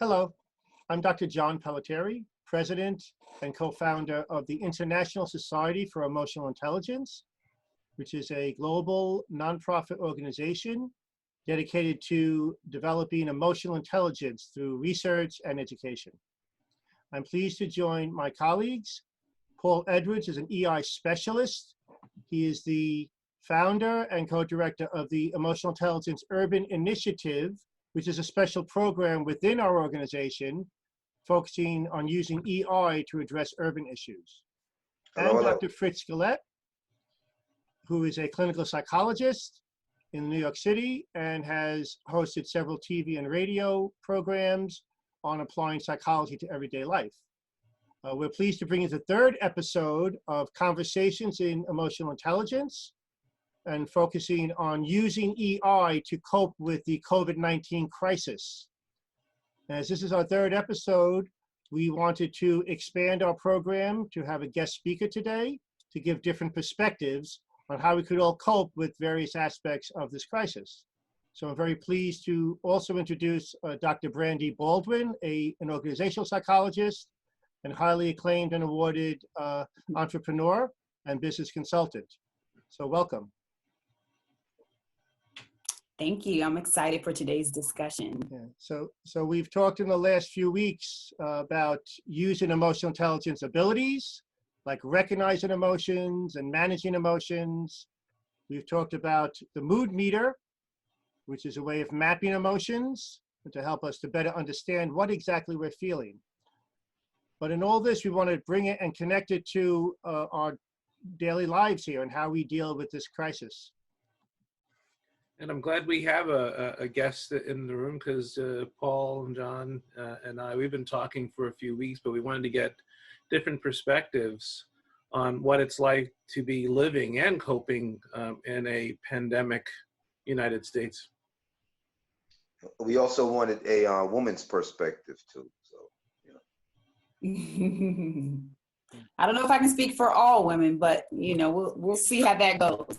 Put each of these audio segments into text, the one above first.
Hello, I'm Dr. John Pelletieri, President and co-founder of the International Society for Emotional Intelligence, which is a global nonprofit organization dedicated to developing emotional intelligence through research and education. I'm pleased to join my colleagues. Paul Edwards is an EI specialist. He is the founder and co-director of the Emotional Intelligence Urban Initiative, which is a special program within our organization focusing on using EI to address urban issues. And Dr. Fritz Gillette, who is a clinical psychologist in New York City and has hosted several TV and radio programs on applying psychology to everyday life. We're pleased to bring you the third episode of Conversations in Emotional Intelligence and focusing on using EI to cope with the COVID-19 crisis. As this is our third episode, we wanted to expand our program to have a guest speaker today to give different perspectives on how we could all cope with various aspects of this crisis. So I'm very pleased to also introduce Dr. Brandi Baldwin, an organizational psychologist and highly acclaimed and awarded entrepreneur and business consultant. So welcome. Thank you. I'm excited for today's discussion. Yeah. So we've talked in the last few weeks about using emotional intelligence abilities, like recognizing emotions and managing emotions. We've talked about the mood meter, which is a way of mapping emotions to help us to better understand what exactly we're feeling. But in all this, we want to bring it and connect it to our daily lives here and how we deal with this crisis. And I'm glad we have a guest in the room because Paul and John and I, we've been talking for a few weeks, but we wanted to get different perspectives on what it's like to be living and coping in a pandemic United States. We also wanted a woman's perspective too. So, I don't know if I can speak for all women, but we'll see how that goes.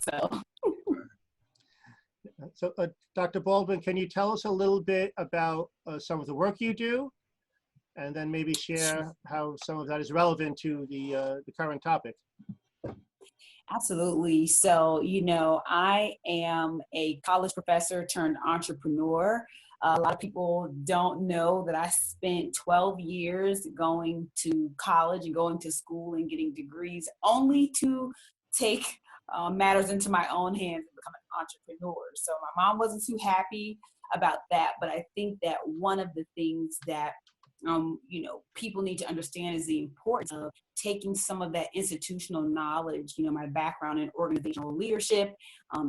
So, Dr. Baldwin, can you tell us a little bit about some of the work you do, and then maybe share how some of that is relevant to the current topic? Absolutely. So, I am a college professor turned entrepreneur. A lot of people don't know that I spent 12 years going to college and going to school and getting degrees only to take matters into my own hands and become an entrepreneur. So my mom wasn't too happy about that, but I think that one of the things that people need to understand is the importance of taking some of that institutional knowledge, my background in organizational leadership,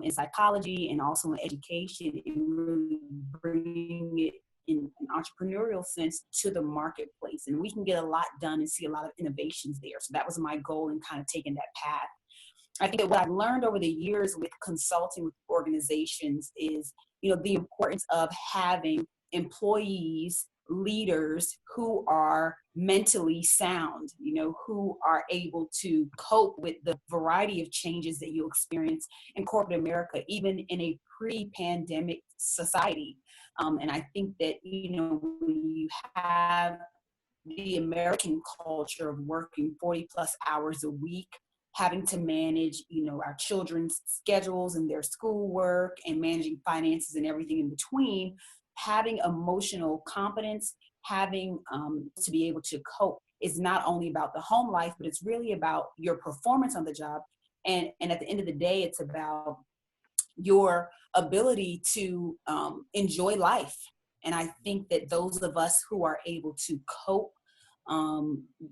in psychology, and also in education, and really bringing it in an entrepreneurial sense to the marketplace. And we can get a lot done and see a lot of innovations there. So that was my goal in kind of taking that path. I think that what I've learned over the years with consulting with organizations is, the importance of having employees, leaders who are mentally sound, who are able to cope with the variety of changes that you experience in corporate America, even in a pre-pandemic society. And I think that, when you have the American culture of working 40 plus hours a week, having to manage, our children's schedules and their schoolwork and managing finances and everything in between, having emotional competence, having to be able to cope is not only about the home life, but it's really about your performance on the job. And at the end of the day, it's about your ability to enjoy life. And I think that those of us who are able to cope,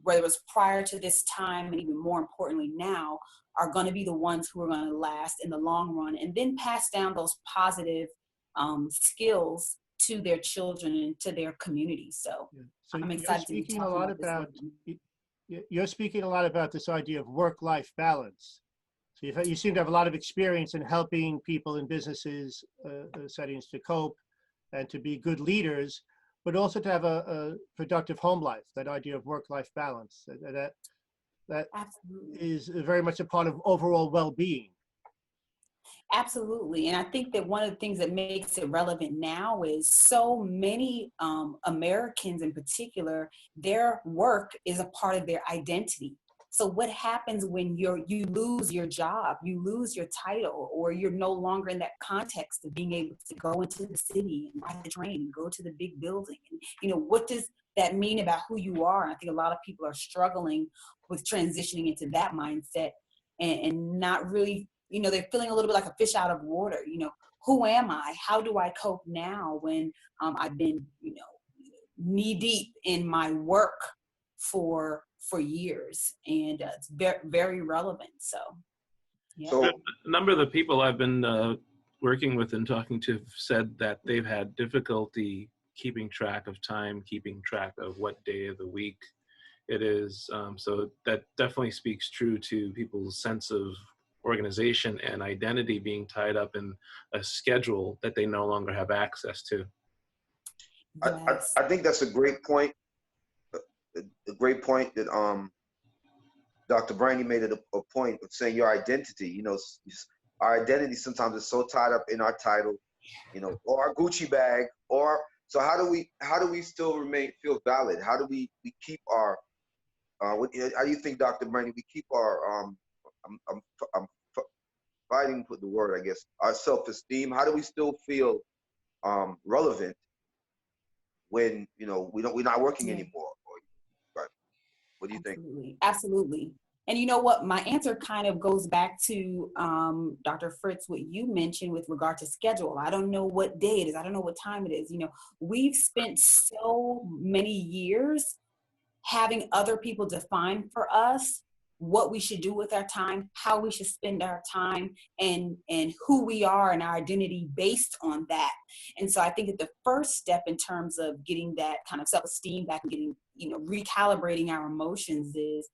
whether it was prior to this time and even more importantly now, are going to be the ones who are going to last in the long run and then pass down those positive skills to their children and to their community. So I'm excited to be talking about this. You're speaking a lot about this idea of work-life balance. So you seem to have a lot of experience in helping people in businesses settings to cope and to be good leaders, but also to have a productive home life, that idea of work-life balance. That Absolutely is very much a part of overall well-being. Absolutely. And I think that one of the things that makes it relevant now is so many Americans in particular, their work is a part of their identity. So what happens when you lose your job, you lose your title, or you're no longer in that context of being able to go into the city and ride the train and go to the big building? And, what does that mean about who you are? And I think a lot of people are struggling with transitioning into that mindset and not really, they're feeling a little bit like a fish out of water. Who am I? How do I cope now when I've been, knee deep in my work for years? And it's very, very relevant. So, yeah. So A number of the people I've been working with and talking to have said that they've had difficulty keeping track of time, keeping track of what day of the week it is. So that definitely speaks true to people's sense of organization and identity being tied up in a schedule that they no longer have access to. Yes. I think that's a great point. A great point that Dr. Brandi made it a point of saying your identity. Our identity sometimes is so tied up in our title, or our Gucci bag, or so how do we still feel valid? How do we keep our how do you think, Dr. Brandi, we keep our I'm fighting for the word, I guess, our self-esteem? How do we still feel relevant when we're not working anymore? Right. What do you think? Absolutely. And you know what? My answer kind of goes back to Dr. Fritz, what you mentioned with regard to schedule. I don't know what day it is. I don't know what time it is. We've spent so many years having other people define for us what we should do with our time, how we should spend our time, and who we are and our identity based on that. And so I think that the first step in terms of getting that kind of self-esteem back and getting, recalibrating our emotions is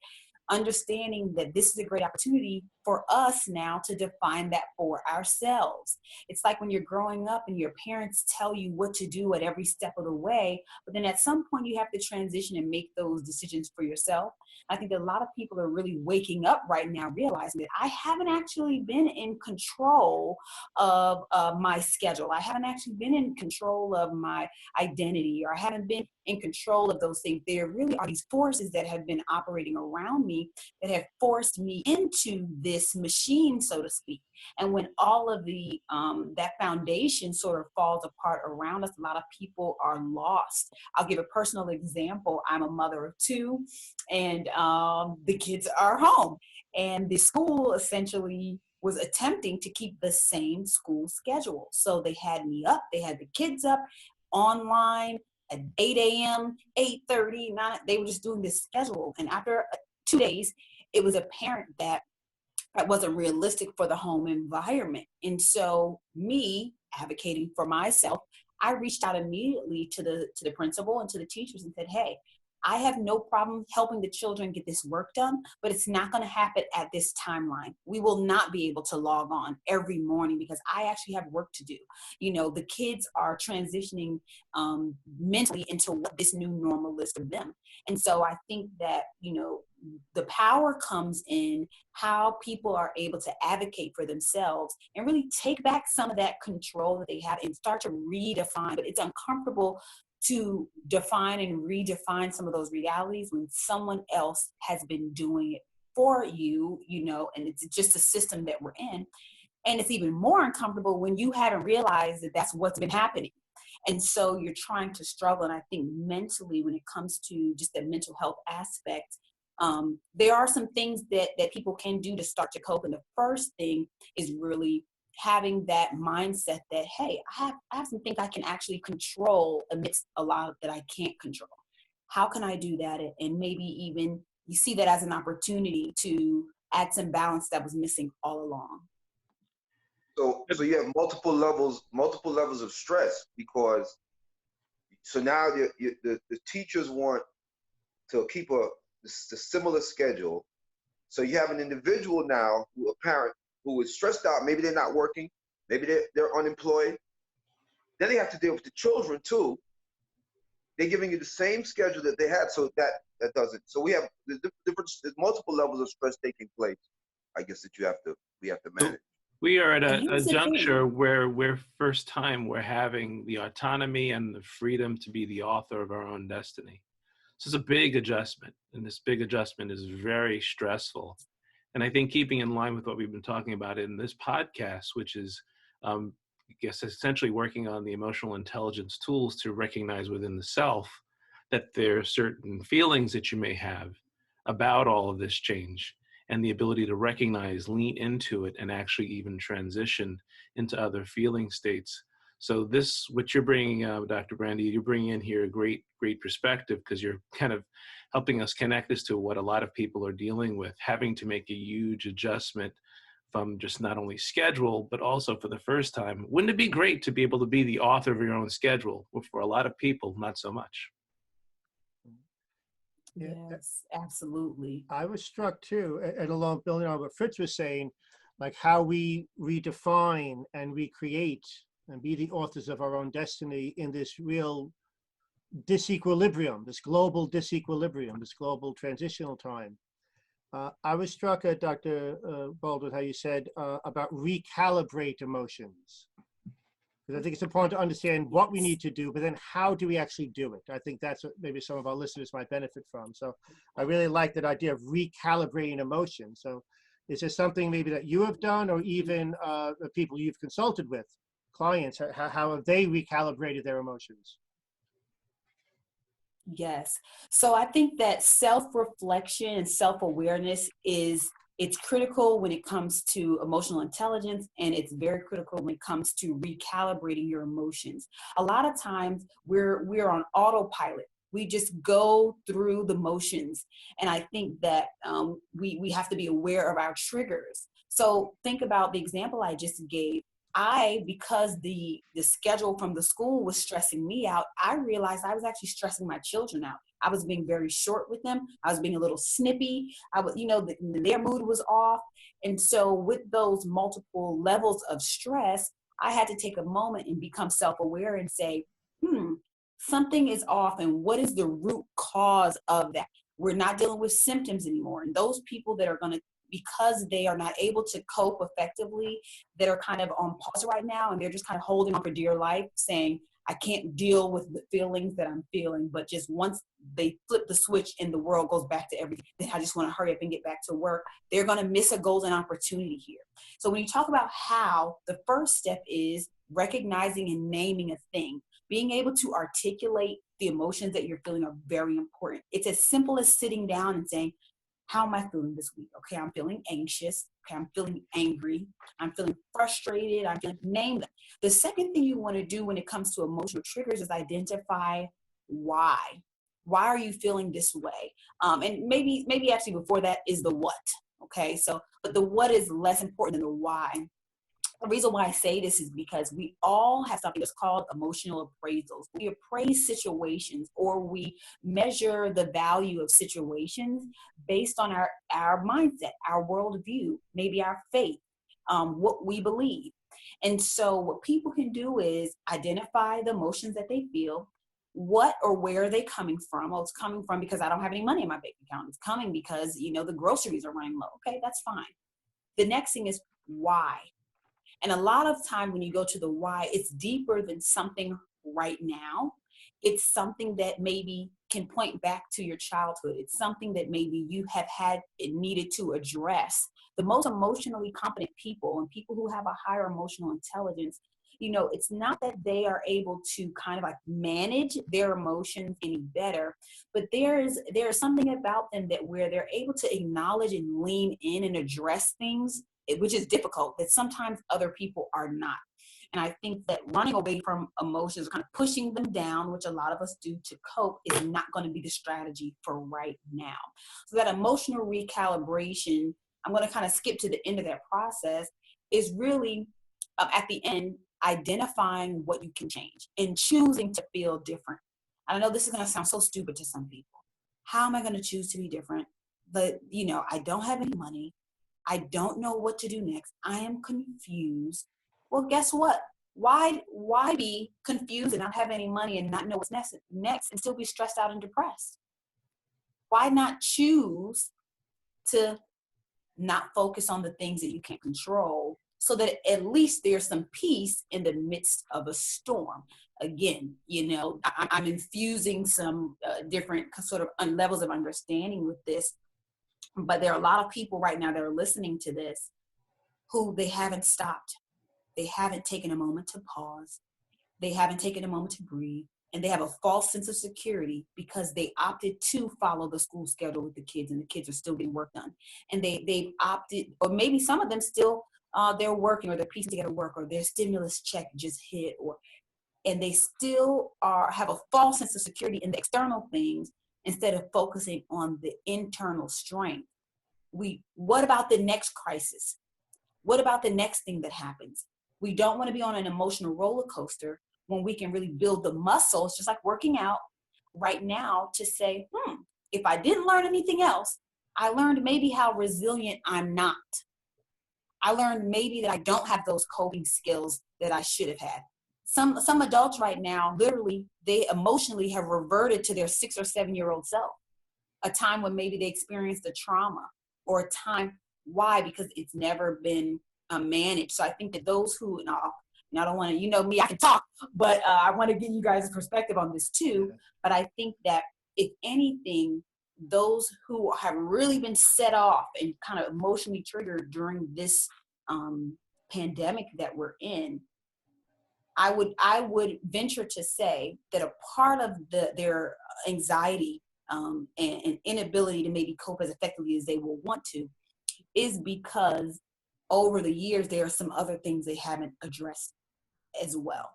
understanding that this is a great opportunity for us now to define that for ourselves. It's like when you're growing up and your parents tell you what to do at every step of the way, but then at some point you have to transition and make those decisions for yourself. I think that a lot of people are really waking up right now, realizing that I haven't actually been in control of my schedule. I haven't actually been in control of my identity, or I haven't been in control of those things. There really are these forces that have been operating around me that have forced me into this machine, so to speak. And when all of the that foundation sort of falls apart around us, a lot of people are lost. I'll give a personal example. I'm a mother of two, and the kids are home, and the school essentially was attempting to keep the same school schedule. So they had me up, they had the kids up online at 8 a.m., 8:30, 9, they were just doing this schedule. And after 2 days, it was apparent that wasn't realistic for the home environment. And so me advocating for myself, I reached out immediately to the principal and to the teachers and said, hey, I have no problem helping the children get this work done, but it's not going to happen at this timeline. We will not be able to log on every morning because I actually have work to do. The kids are transitioning mentally into what this new normal is for them. And so I think that, the power comes in how people are able to advocate for themselves and really take back some of that control that they have and start to redefine. But it's uncomfortable to define and redefine some of those realities when someone else has been doing it for you, and it's just a system that we're in. And it's even more uncomfortable when you haven't realized that that's what's been happening. And so you're trying to struggle. And I think mentally, when it comes to just the mental health aspect, there are some things that people can do to start to cope. And the first thing is really having that mindset that, hey, I have some things I can actually control amidst a lot that I can't control. How can I do that? And maybe even you see that as an opportunity to add some balance that was missing all along. So you have multiple levels of stress, because so now the teachers want to keep a similar schedule. So you have an individual now, a parent who is stressed out. Maybe they're not working. Maybe they're unemployed. Then they have to deal with the children too. They're giving you the same schedule that they had, so that doesn't. So we have there's multiple levels of stress taking place, I guess, that we have to manage. We are at And a here's the thing. juncture where we're having the autonomy and the freedom to be the author of our own destiny. So it's a big adjustment, and this big adjustment is very stressful. And I think keeping in line with what we've been talking about in this podcast, which is, I guess, essentially working on the emotional intelligence tools to recognize within the self that there are certain feelings that you may have about all of this change, and the ability to recognize, lean into it, and actually even transition into other feeling states. So this, what you're bringing, Dr. Brandi, you're bringing in here a great perspective, because you're kind of helping us connect this to what a lot of people are dealing with, having to make a huge adjustment from just not only schedule, but also for the first time. Wouldn't it be great to be able to be the author of your own schedule? Well, for a lot of people, not so much. Yeah, Yes, absolutely. I was struck too, and along building on what Fritz was saying, like how we redefine and recreate and be the authors of our own destiny in this real disequilibrium, this global disequilibrium, this global transitional time. I was struck at Dr. Baldwin, how you said about recalibrate emotions. Because I think it's important to understand what we need to do, but then how do we actually do it? I think that's what maybe some of our listeners might benefit from. So I really like that idea of recalibrating emotions. So is there something maybe that you have done, or even the people you've consulted with, clients, how have they recalibrated their emotions? Yes. So I think that self-reflection and self-awareness it's critical when it comes to emotional intelligence, and it's very critical when it comes to recalibrating your emotions. A lot of times we're on autopilot. We just go through the motions. And I think that we have to be aware of our triggers. So think about the example I just gave. Because the schedule from the school was stressing me out, I realized I was actually stressing my children out. I was being very short with them. I was being a little snippy. I was, their mood was off. And so with those multiple levels of stress, I had to take a moment and become self-aware and say, something is off. And what is the root cause of that? We're not dealing with symptoms anymore. And those people that are going to, because they are not able to cope effectively, that are kind of on pause right now, and they're just kind of holding on for dear life, saying, I can't deal with the feelings that I'm feeling. But just once they flip the switch and the world goes back to everything, then I just want to hurry up and get back to work. They're going to miss a golden opportunity here. So when you talk about how, the first step is recognizing and naming a thing. Being able to articulate the emotions that you're feeling are very important. It's as simple as sitting down and saying, how am I feeling this week? Okay, I'm feeling anxious. Okay, I'm feeling angry. I'm feeling frustrated. I'm feeling, name them. The second thing you want to do when it comes to emotional triggers is identify why. Why are you feeling this way? And maybe actually before that is the what. Okay, so, but the what is less important than the why. The reason why I say this is because we all have something that's called emotional appraisals. We appraise situations, or we measure the value of situations based on our mindset, our worldview, maybe our faith, what we believe. And so what people can do is identify the emotions that they feel. What or where are they coming from? Oh, it's coming from because I don't have any money in my bank account. It's coming because, the groceries are running low. Okay, that's fine. The next thing is why. And a lot of time when you go to the why, it's deeper than something right now. It's something that maybe can point back to your childhood. It's something that maybe you have had it needed to address. The most emotionally competent people, and people who have a higher emotional intelligence, it's not that they are able to kind of like manage their emotions any better, but there's something about them that where they're able to acknowledge and lean in and address things, which is difficult, that sometimes other people are not. And I think that running away from emotions, kind of pushing them down, which a lot of us do to cope, is not going to be the strategy for right now. So that emotional recalibration, I'm going to kind of skip to the end of that process, is really at the end, identifying what you can change and choosing to feel different. I know this is going to sound so stupid to some people. How am I going to choose to be different? But, I don't have any money. I don't know what to do next. I am confused. Well, guess what? Why be confused and not have any money and not know what's next and still be stressed out and depressed? Why not choose to not focus on the things that you can't control so that at least there's some peace in the midst of a storm. Again, I'm infusing some different sort of levels of understanding with this, but there are a lot of people right now that are listening to this who they haven't stopped. They haven't taken a moment to pause. They haven't taken a moment to breathe. And they have a false sense of security because they opted to follow the school schedule with the kids, and the kids are still getting work done. And they've opted, or maybe some of them still, they're working, or they're piecing together work, or their stimulus check just hit, and they still have a false sense of security in the external things instead of focusing on the internal strength. What about the next crisis? What about the next thing that happens? We don't want to be on an emotional roller coaster when we can really build the muscles, just like working out right now, to say, if I didn't learn anything else, I learned maybe how resilient I'm not. I learned maybe that I don't have those coping skills that I should have had. Some adults right now, literally, they emotionally have reverted to their 6 or 7-year-old self, a time when maybe they experienced a trauma, or a time, why? Because it's never been managed. So I think that those who, I don't want to, me, I can talk, but I want to give you guys a perspective on this too. But I think that if anything, those who have really been set off and kind of emotionally triggered during this pandemic that we're in, I would venture to say that a part of their anxiety and inability to maybe cope as effectively as they will want to is because over the years, there are some other things they haven't addressed as well.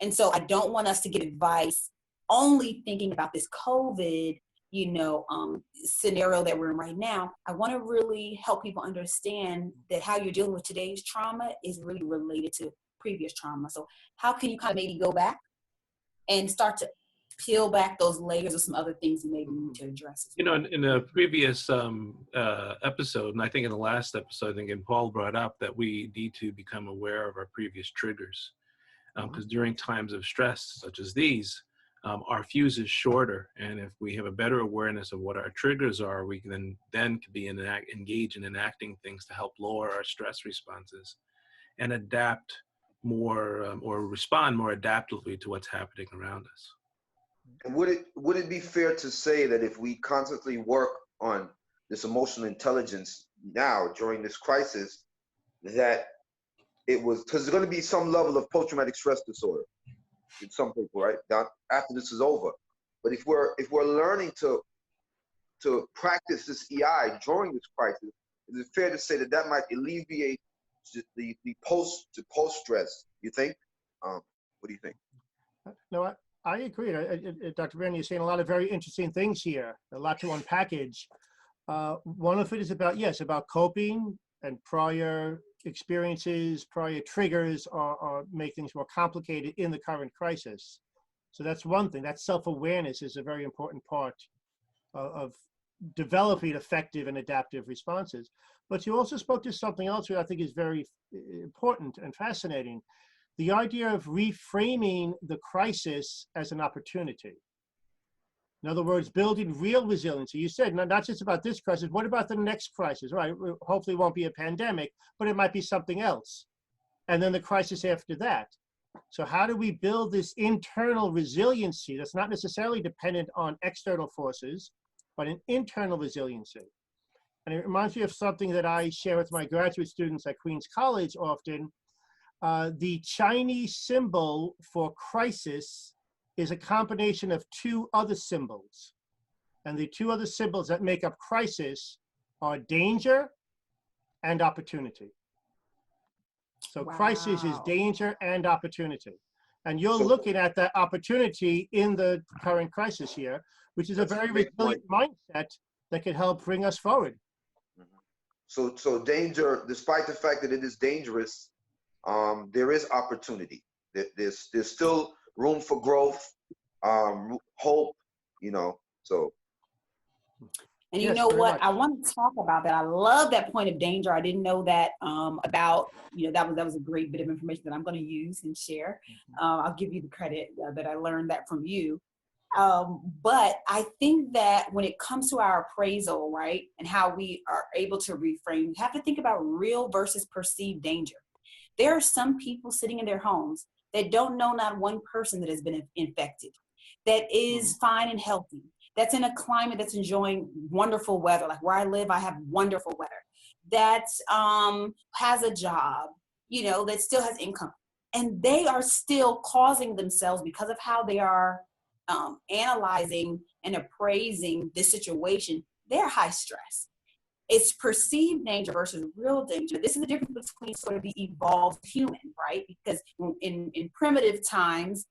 And so I don't want us to get advice only thinking about this COVID, scenario that we're in right now. I want to really help people understand that how you're dealing with today's trauma is really related to previous trauma. So how can you kind of maybe go back and start to peel back those layers of some other things you maybe need to address? In a previous episode, and I think in the last episode, Paul brought up that we need to become aware of our previous triggers. Because during times of stress, such as these, our fuse is shorter. And if we have a better awareness of what our triggers are, we can then be engage in enacting things to help lower our stress responses and adapt more or respond more adaptively to what's happening around us. And would it be fair to say that if we constantly work on this emotional intelligence now during this crisis, that it was, because there's going to be some level of post-traumatic stress disorder in some people, right? Now, after this is over. But if we're learning to practice this EI during this crisis, is it fair to say that might alleviate the post stress? You think? What do you think? No, I agree. Dr. Brandi is saying a lot of very interesting things here, a lot to unpackage. One of it is about coping, and prior experiences, prior triggers are make things more complicated in the current crisis. So that's one thing. That self-awareness is a very important part of developing effective and adaptive responses. But you also spoke to something else that I think is very important and fascinating. The idea of reframing the crisis as an opportunity. In other words, building real resiliency. You said not just about this crisis, what about the next crisis, right? Hopefully it won't be a pandemic, but it might be something else. And then the crisis after that. So how do we build this internal resiliency that's not necessarily dependent on external forces, but an internal resiliency? And it reminds me of something that I share with my graduate students at Queens College often. The Chinese symbol for crisis is a combination of two other symbols. And the two other symbols that make up crisis are danger and opportunity. So wow. Crisis is danger and opportunity. And you're looking at that opportunity in the current crisis here, which is a very resilient mindset that can help bring us forward. So danger, despite the fact that it is dangerous, there is opportunity. There's still room for growth, hope, so. And you know what, I want to talk about that. I love that point of danger. I didn't know that about, that was a great bit of information that I'm going to use and share. I'll give you the credit that I learned that from you. But I think that when it comes to our appraisal, right, and how we are able to reframe, we have to think about real versus perceived danger. There are some people sitting in their homes that don't know not one person that has been infected, that is fine and healthy, that's in a climate that's enjoying wonderful weather. Like where I live, I have wonderful weather. That has a job, you know, that still has income. And they are still causing themselves, because of how they are analyzing and appraising this situation, they're high stress. It's perceived danger versus real danger. This is the difference between sort of the evolved human, right? Because in primitive times,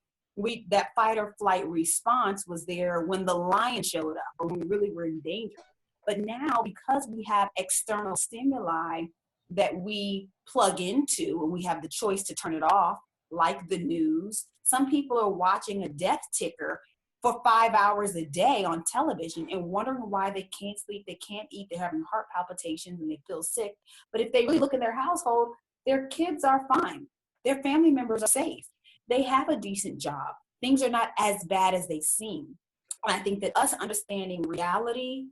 that fight or flight response was there when the lion showed up or when we really were in danger. But now, because we have external stimuli that we plug into and we have the choice to turn it off, like the news, some people are watching a death ticker for 5 hours a day on television and wondering why they can't sleep, they can't eat, they're having heart palpitations and they feel sick. But if they really look in their household, their kids are fine. Their family members are safe. They have a decent job. Things are not as bad as they seem. And I think that us understanding reality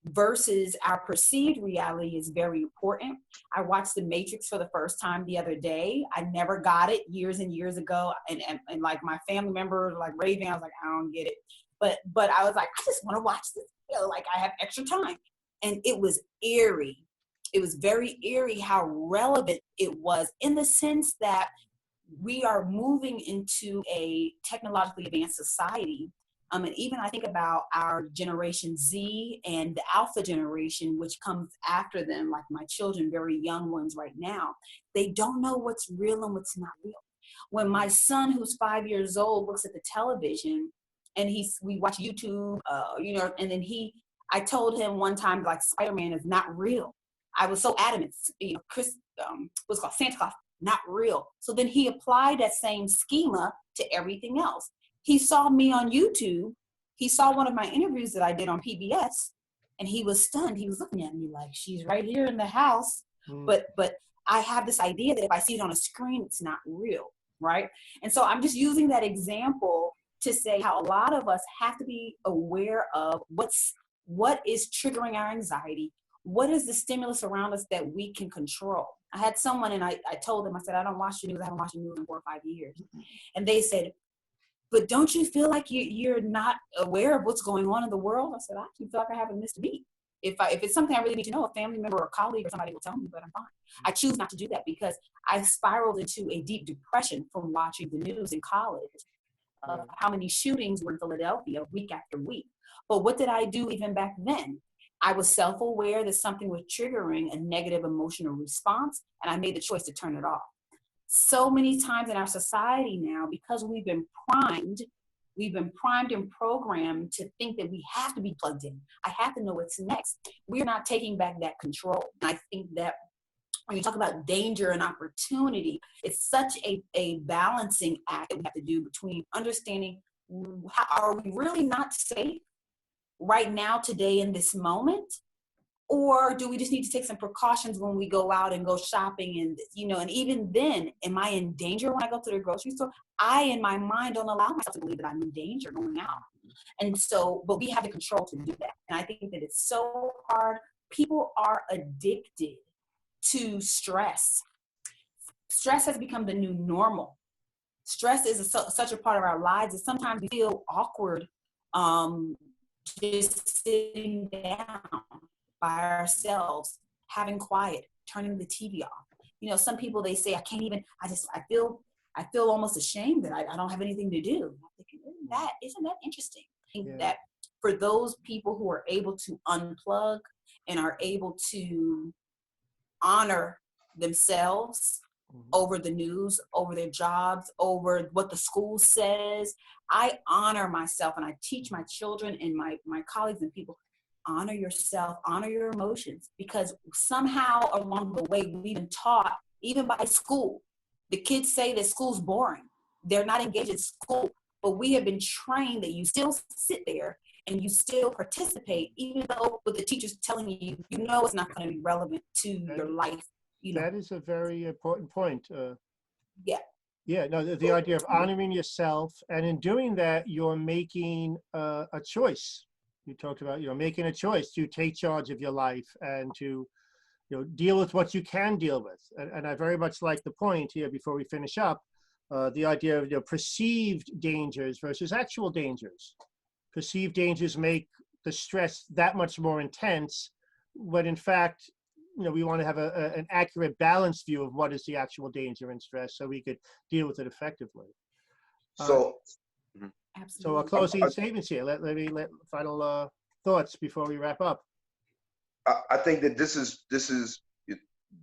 versus our perceived reality is very important. I watched The Matrix for the first time the other day. I never got it years and years ago. And like my family members were like raving. I was like, I don't get it. But I was like, I just want to watch this. You know, like I have extra time. And it was eerie. It was very eerie how relevant it was, in the sense that we are moving into a technologically advanced society. And even I think about our generation Z and the alpha generation, which comes after them, like my children, very young ones right now. They don't know what's real and what's not real. When my son, who's 5 years old, looks at the television and we watch YouTube, you know, and then I told him one time, like, Spider-Man is not real. I was so adamant, you know, what's called Santa Claus, not real. So then he applied that same schema to everything else. He saw me on YouTube. He saw one of my interviews that I did on PBS, and he was stunned. He was looking at me like, she's right here in the house. But I have this idea that if I see it on a screen, it's not real, right? And so I'm just using that example to say how a lot of us have to be aware of what is triggering our anxiety. What is the stimulus around us that we can control? I had someone, and I told them, I said, I don't watch the news. I haven't watched the news in 4 or 5 years. And they said, but don't you feel like you're not aware of what's going on in the world? I said, I actually feel like I haven't missed a beat. If it's something I really need to know, a family member or a colleague or somebody will tell me, but I'm fine. I choose not to do that because I spiraled into a deep depression from watching the news in college. How many shootings were in Philadelphia week after week. But what did I do even back then? I was self-aware that something was triggering a negative emotional response, and I made the choice to turn it off. So many times in our society now, because we've been primed and programmed to think that we have to be plugged in. I have to know what's next. We're not taking back that control. And I think that when you talk about danger and opportunity, it's such a balancing act that we have to do between understanding, how are we really not safe right now, today, in this moment? Or do we just need to take some precautions when we go out and go shopping? And, you know, and even then, am I in danger when I go to the grocery store? I, in my mind, don't allow myself to believe that I'm in danger going out. And so, but we have the control to do that. And I think that it's so hard. People are addicted to stress. Stress has become the new normal. Stress is such a part of our lives that sometimes we feel awkward just sitting down by ourselves, having quiet, turning the TV off. You know, some people, they say, I feel almost ashamed that I don't have anything to do. I'm thinking, isn't that interesting? I think that for those people who are able to unplug and are able to honor themselves over the news, over their jobs, over what the school says, I honor myself, and I teach my children and my colleagues and people, honor yourself, honor your emotions, because somehow along the way we've been taught, even by school, the kids say that school's boring. They're not engaged in school, but we have been trained that you still sit there and you still participate, even though with the teachers telling you, you know, it's not going to be relevant to your life. You know? That is a very important point. Yeah, no, the idea of honoring yourself, and in doing that, you're making a choice. You talked about, making a choice to take charge of your life and to, deal with what you can deal with. And I very much like the point here before we finish up, the idea of perceived dangers versus actual dangers. Perceived dangers make the stress that much more intense, when in fact, we want to have an accurate, balanced view of what is the actual danger and stress, so we could deal with it effectively. So, so our closing statements here. Let final thoughts before we wrap up. I think that this is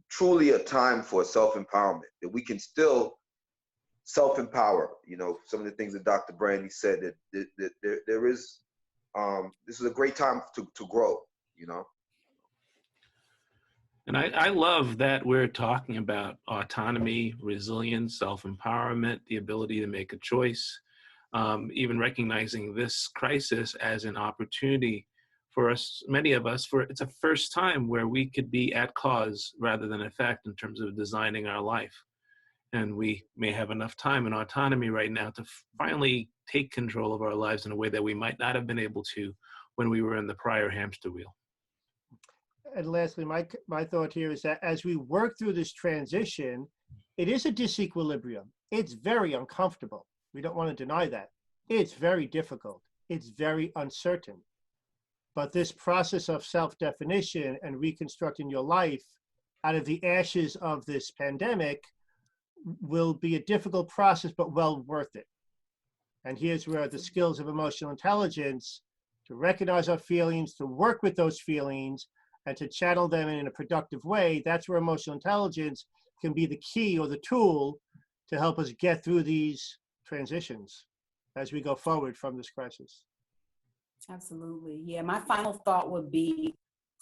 truly a time for self-empowerment, that we can still self-empower. Some of the things that Dr. Brandi said, that there is, this is a great time to grow, And I love that we're talking about autonomy, resilience, self-empowerment, the ability to make a choice, even recognizing this crisis as an opportunity for us, many of us, it's a first time where we could be at cause rather than effect in terms of designing our life. And we may have enough time and autonomy right now to finally take control of our lives in a way that we might not have been able to when we were in the prior hamster wheel. And lastly, my thought here is that as we work through this transition, it is a disequilibrium. It's very uncomfortable. We don't want to deny that. It's very difficult. It's very uncertain. But this process of self-definition and reconstructing your life out of the ashes of this pandemic will be a difficult process, but well worth it. And here's where the skills of emotional intelligence, to recognize our feelings, to work with those feelings, and to channel them in a productive way, that's where emotional intelligence can be the key or the tool to help us get through these transitions as we go forward from this crisis. Absolutely. Yeah, my final thought would be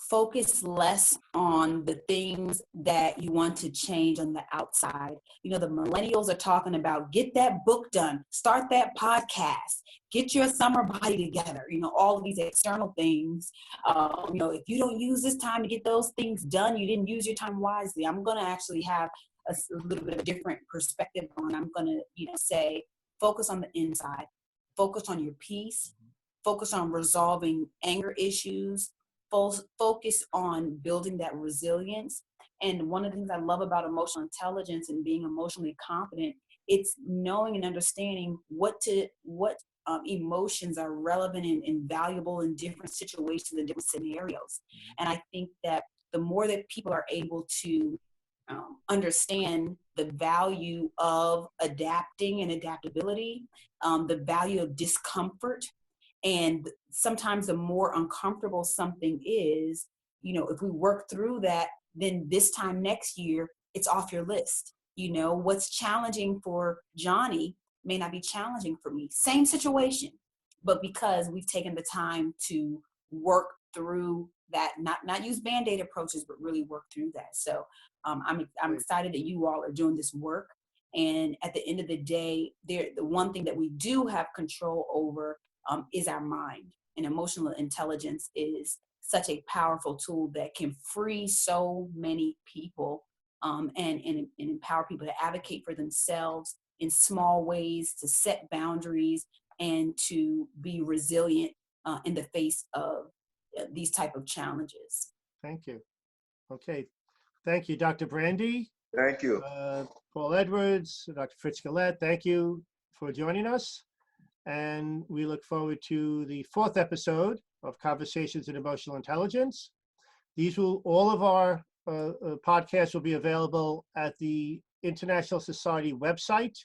focus less on the things that you want to change on the outside. The millennials are talking about get that book done, start that podcast, get your summer body together, all of these external things. If you don't use this time to get those things done, you didn't use your time wisely. I'm going to actually have a little bit of a different perspective on. I'm going to, say, focus on the inside, focus on your peace, focus on resolving anger issues, focus on building that resilience. And one of the things I love about emotional intelligence and being emotionally confident, it's knowing and understanding what emotions are relevant and valuable in different situations and different scenarios. And I think that the more that people are able to understand the value of adapting and adaptability, the value of discomfort, and sometimes the more uncomfortable something is, if we work through that, then this time next year, it's off your list. What's challenging for Johnny may not be challenging for me. Same situation, but because we've taken the time to work through that, not use Band-Aid approaches, but really work through that. So I'm excited that you all are doing this work. And at the end of the day, the one thing that we do have control over is our mind. And emotional intelligence is such a powerful tool that can free so many people and empower people to advocate for themselves in small ways, to set boundaries, and to be resilient in the face of these type of challenges. Thank you. Okay. Thank you, Dr. Brandi. Thank you. Paul Edwards, Dr. Fritz Gillette, thank you for joining us. And we look forward to the 4th episode of Conversations in Emotional Intelligence. All of our podcasts will be available at the International Society website,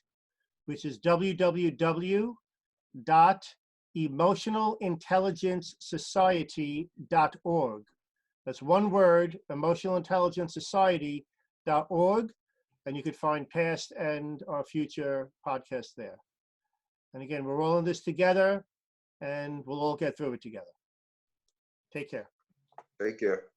which is www.emotionalintelligencesociety.org. That's one word, emotionalintelligencesociety.org, and you can find past and our future podcasts there. And again, we're all in this together, and we'll all get through it together. Take care. Take care.